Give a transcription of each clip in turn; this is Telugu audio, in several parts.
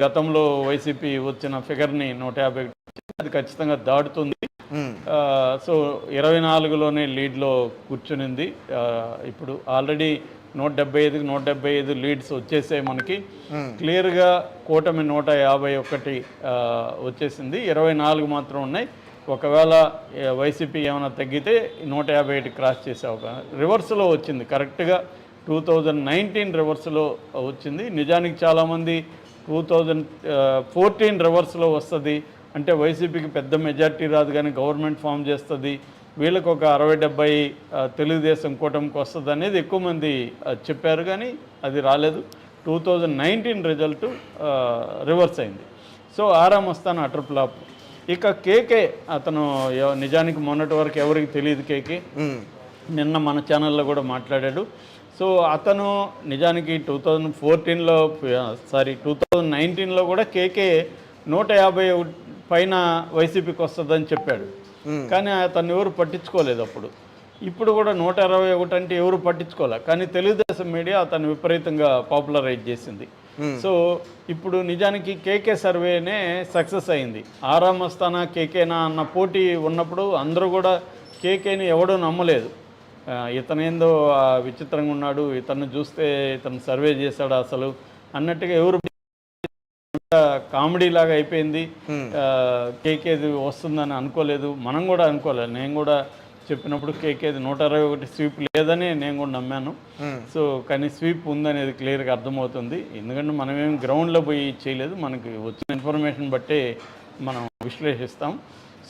గతంలో వైసీపీ వచ్చిన ఫిగర్ని 150 అది ఖచ్చితంగా దాటుతుంది. సో 24లోనే లీడ్లో కూర్చునింది. ఇప్పుడు ఆల్రెడీ 175కి 175 లీడ్స్ వచ్చేసాయి మనకి. క్లియర్గా కూటమి 151 వచ్చేసింది. 24 మాత్రం ఉన్నాయి. ఒకవేళ వైసీపీ ఏమైనా తగ్గితే 151 క్రాస్ చేసే ఒక రివర్స్లో వచ్చింది. కరెక్ట్గా 2019 రివర్స్లో వచ్చింది. నిజానికి చాలామంది 2014 రివర్స్లో వస్తుంది అంటే వైసీపీకి పెద్ద మెజార్టీ రాదు కానీ గవర్నమెంట్ ఫామ్ చేస్తుంది, వీళ్ళకి ఒక 60-70 తెలుగుదేశం కూటమికి వస్తుంది అనేది ఎక్కువ మంది చెప్పారు. కానీ అది రాలేదు. 2019 రిజల్ట్ రివర్స్ అయింది. సో ఆరా మస్తాన్ అటర్ ఫ్లాప్. ఇక కేకే అతను నిజానికి మొన్నటి వరకు ఎవరికి తెలియదు. కేకే నిన్న మన ఛానల్లో కూడా మాట్లాడాడు. సో అతను నిజానికి 2019లో కూడా కేకే 150 పైన వైసీపీకి వస్తుందని చెప్పాడు. కానీ అతన్ని ఎవరు పట్టించుకోలేదు అప్పుడు. ఇప్పుడు కూడా 121 అంటే ఎవరు పట్టించుకోలే. కానీ తెలుగుదేశం మీడియా అతను విపరీతంగా పాపులరైజ్ చేసింది. సో ఇప్పుడు నిజానికి కేకే సర్వేనే సక్సెస్ అయింది. ఆరా మస్తానా కేకేనా అన్న పోటీ ఉన్నప్పుడు అందరూ కూడా కేకేని ఎవడూ నమ్మలేదు. ఇతనేందో విచిత్రంగా ఉన్నాడు, ఇతను చూస్తే ఇతను సర్వే చేశాడు అసలు అన్నట్టుగా ఎవరు కామెడీ లాగా అయిపోయింది. కేకేది వస్తుందని అనుకోలేదు, మనం కూడా అనుకోలేదు. నేను కూడా చెప్పినప్పుడు కేకేది 161 స్వీప్ లేదని నేను కూడా నమ్మాను. సో కానీ స్వీప్ ఉందనేది క్లియర్గా అర్థమవుతుంది. ఎందుకంటే మనమేం గ్రౌండ్లో పోయి చేయలేదు, మనకి వచ్చిన ఇన్ఫర్మేషన్ బట్టే మనం విశ్లేషిస్తాం.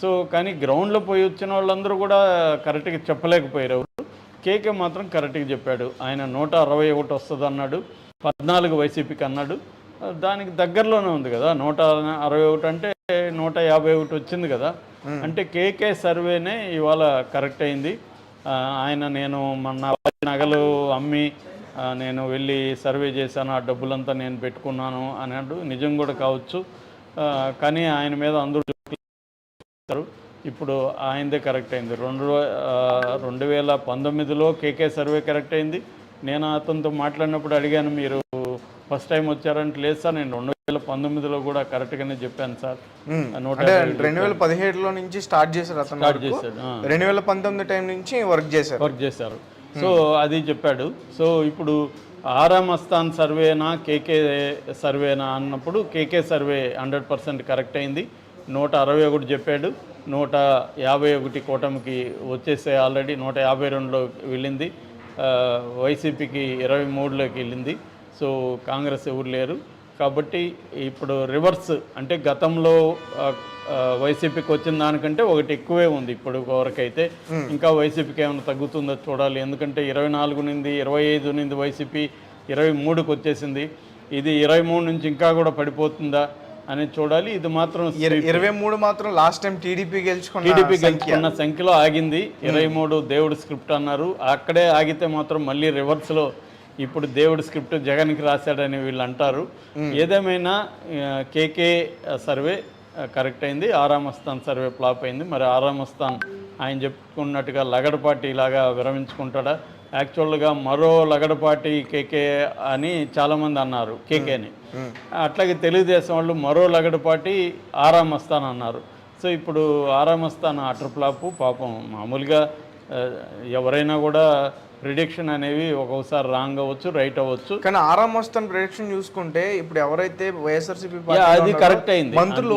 సో కానీ గ్రౌండ్లో పోయి వచ్చిన వాళ్ళందరూ కూడా కరెక్ట్గా చెప్పలేకపోయారు. కేకే మాత్రం కరెక్ట్గా చెప్పాడు. ఆయన 161 వస్తుంది అన్నాడు, 14 వైసీపీకి అన్నాడు. దానికి దగ్గరలోనే ఉంది కదా 161 అంటే 151 వచ్చింది కదా. అంటే కేకే సర్వేనే ఇవాళ కరెక్ట్ అయింది. నేను మొన్న నగలు అమ్మి నేను వెళ్ళి సర్వే చేశాను, ఆ డబ్బులంతా నేను పెట్టుకున్నాను అన్నాడు. నిజం కూడా కావచ్చు. కానీ ఆయన మీద అందరూ ఇప్పుడు ఆయనదే కరెక్ట్ అయింది. 2019లో కేకే సర్వే కరెక్ట్ అయింది. నేను అతనితో మాట్లాడినప్పుడు అడిగాను, మీరు ఫస్ట్ టైం వచ్చారంటే లేదు సార్, నేను 2019లో కూడా కరెక్ట్గానే చెప్పాను సార్. 2017లో నుంచి స్టార్ట్ చేశారు అతను. 2019 టైం నుంచి వర్క్ చేశారు. సో అది చెప్పాడు. సో ఇప్పుడు ఆరా మస్తాన్ సర్వేనా కేకే సర్వేనా అన్నప్పుడు కేకే సర్వే 100% కరెక్ట్ అయింది. 161 చెప్పాడు. 151 కూటమికి వచ్చేసే ఆల్రెడీ 152లో వెళ్ళింది. వైసీపీకి 23లోకి వెళ్ళింది. సో కాంగ్రెస్ ఎవరు లేరు కాబట్టి ఇప్పుడు రివర్స్ అంటే గతంలో వైసీపీకి వచ్చిన దానికంటే ఒకటి ఎక్కువే ఉంది ఇప్పుడు వరకైతే. ఇంకా వైసీపీకి ఏమైనా తగ్గుతుందో చూడాలి. ఎందుకంటే 24 నుండి 25 నుండి వైసీపీ 23కి వచ్చేసింది. ఇది 23 నుంచి ఇంకా కూడా పడిపోతుందా అనేది చూడాలి. ఇది మాత్రం 23 మాత్రం లాస్ట్ టైం టీడీపీ గెలుచుకున్న సంఖ్యలో ఆగింది. 23 దేవుడు స్క్రిప్ట్ అన్నారు, అక్కడే ఆగితే మాత్రం మళ్ళీ రివర్స్లో ఇప్పుడు దేవుడు స్క్రిప్ట్ జగన్కి రాశాడని వీళ్ళు అంటారు. ఏదేమైనా కేకే సర్వే కరెక్ట్ అయింది, ఆరా మస్తాన్ సర్వే ఫ్లాప్ అయింది. మరి ఆరా మస్తాన్ ఆయన చెప్పుకున్నట్టుగా లగడపాటి లాగా విరమించుకుంటాడా? యాక్చువల్గా మరో లగడపాటి కేకే అని చాలామంది అన్నారు కేకేని. అట్లాగే తెలుగుదేశం వాళ్ళు మరో లగడపాటి ఆరా మస్తాన్ అన్నారు. సో ఇప్పుడు ఆరా మస్తాన్ అటర్ ఫ్లాప్. పాపం మామూలుగా ఎవరైనా కూడా ప్రిడిక్షన్ అనేవి ఒక్కొక్కసారి రాంగ్ అవ్వచ్చు, రైట్ అవ్వచ్చు. కానీ ఆరా మస్తాన్ ప్రిడిక్షన్ చూసుకుంటే ఇప్పుడు ఎవరైతే వైఎస్ఆర్సీపీ అది కరెక్ట్ అయింది, మంత్రులు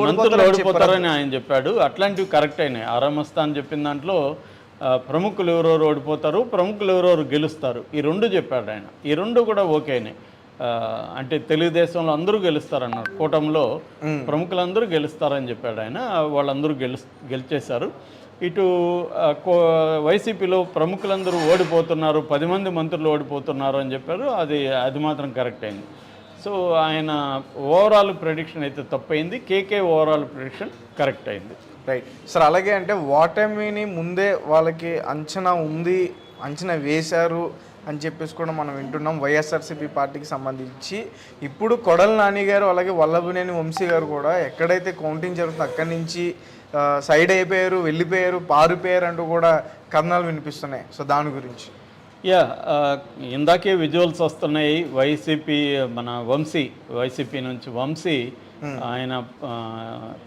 ఓడిపోతారని ఆయన చెప్పాడు. అట్లాంటివి కరెక్ట్ అయినాయి. ఆరా మస్తాన్ చెప్పిన దాంట్లో ప్రముఖులు ఎవరెవరు ఓడిపోతారు, ప్రముఖులు ఎవరెవరు గెలుస్తారు, ఈ రెండు చెప్పాడు ఆయన. ఈ రెండు కూడా ఓకేనే. అంటే తెలుగుదేశంలో అందరూ గెలుస్తారన్నారు, కూటమిలో ప్రముఖులందరూ గెలుస్తారని చెప్పాడు ఆయన. వాళ్ళందరూ గెలిచేశారు. ఇటు వైసీపీలో ప్రముఖులందరూ ఓడిపోతున్నారు, 10 మంది మంత్రులు ఓడిపోతున్నారు అని చెప్పారు. అది మాత్రం కరెక్ట్ అయింది. సో ఆయన ఓవరాల్ ప్రెడిక్షన్ అయితే తప్పైంది, కేకే ఓవరాల్ ప్రెడిక్షన్ కరెక్ట్ అయింది. Right sir. అలాగే అంటే ఓటమిని ముందే వాళ్ళకి అంచనా వేశారు అని చెప్పేసి కూడా మనం వింటున్నాం వైఎస్ఆర్సీపీ పార్టీకి సంబంధించి. ఇప్పుడు కొడల నాని గారు అలాగే వల్లభనేని వంశీ గారు కూడా ఎక్కడైతే కౌంటింగ్ జరుగుతుందో అక్కడి నుంచి సైడ్ అయిపోయారు, వెళ్ళిపోయారు, పారిపోయారు అంటూ కూడా కథనాలు వినిపిస్తున్నాయి. సో దాని గురించి యా ఇందాకే విజువల్స్ వస్తున్నాయి. వైసీపీ మన వైసీపీ నుంచి వంశీ ఆయన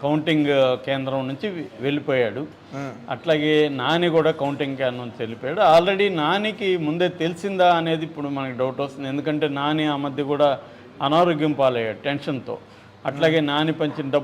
కౌంటింగ్ కేంద్రం నుంచి వెళ్ళిపోయాడు. అట్లాగే నాని కూడా కౌంటింగ్ కేంద్రం నుంచి వెళ్ళిపోయాడు. ఆల్రెడీ నానికి ముందే తెలిసిందా అనేది ఇప్పుడు మనకి డౌట్ వస్తుంది. ఎందుకంటే నాని ఆ మధ్య కూడా అనారోగ్యం పాలయ్యాడు టెన్షన్తో. అట్లాగే నాని పంచిన